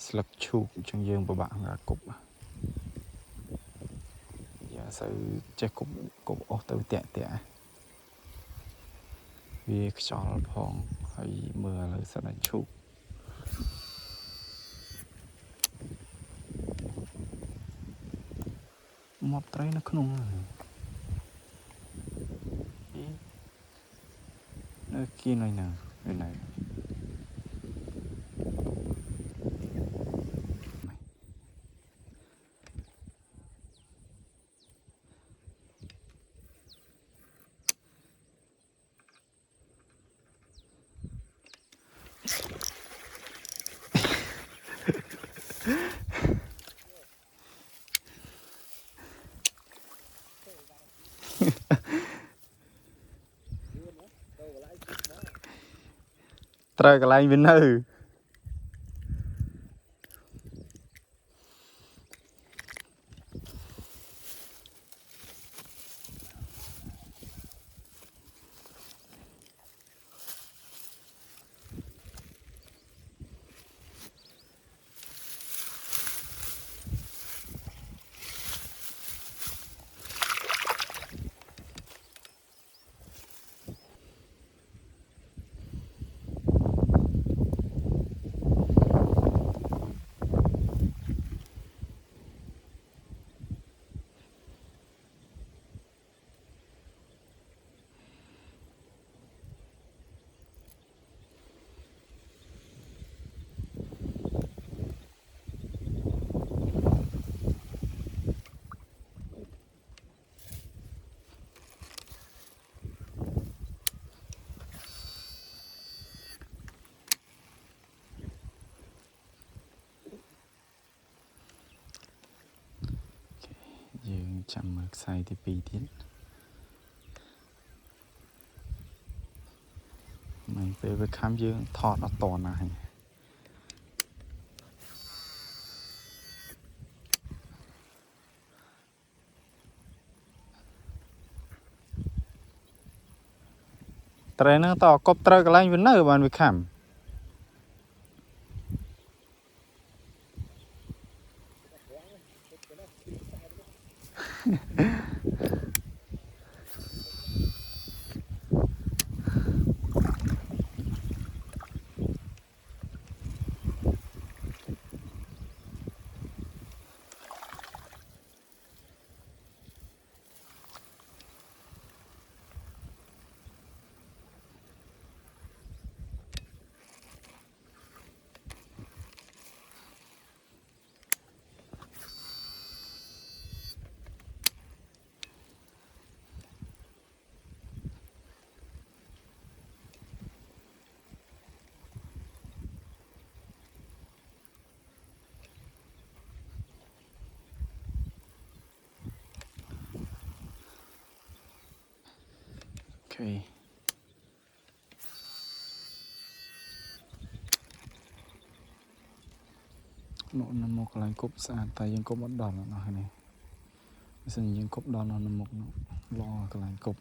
ស្លឹកឈូកអញ្ចឹងយើងពិបាកការគប់យ៉ាសូវចេះគប់អស់ទៅតាក់វាខ្យល់ផងហើយមើលឥឡូវសិនតែឈូកមកត្រីនៅក្នុងនៅគៀនហើយណាត្រូវកន្លែងវានៅយើងចាំមើលខ្សែទី2ទៀតមិនពេលវាខំយើងថតអត់តណាស់ត្រីហ្នឹងតកប់ត្រូវកន្លែងវានៅបានវាខំអូខេនៅមកកន្លែងគប់ស្អាតតែយើងគប់អត់ដល់អស់នេះមិនសិនយើងគប់ដល់នៅមុខនោះល្អកន្លែងគប់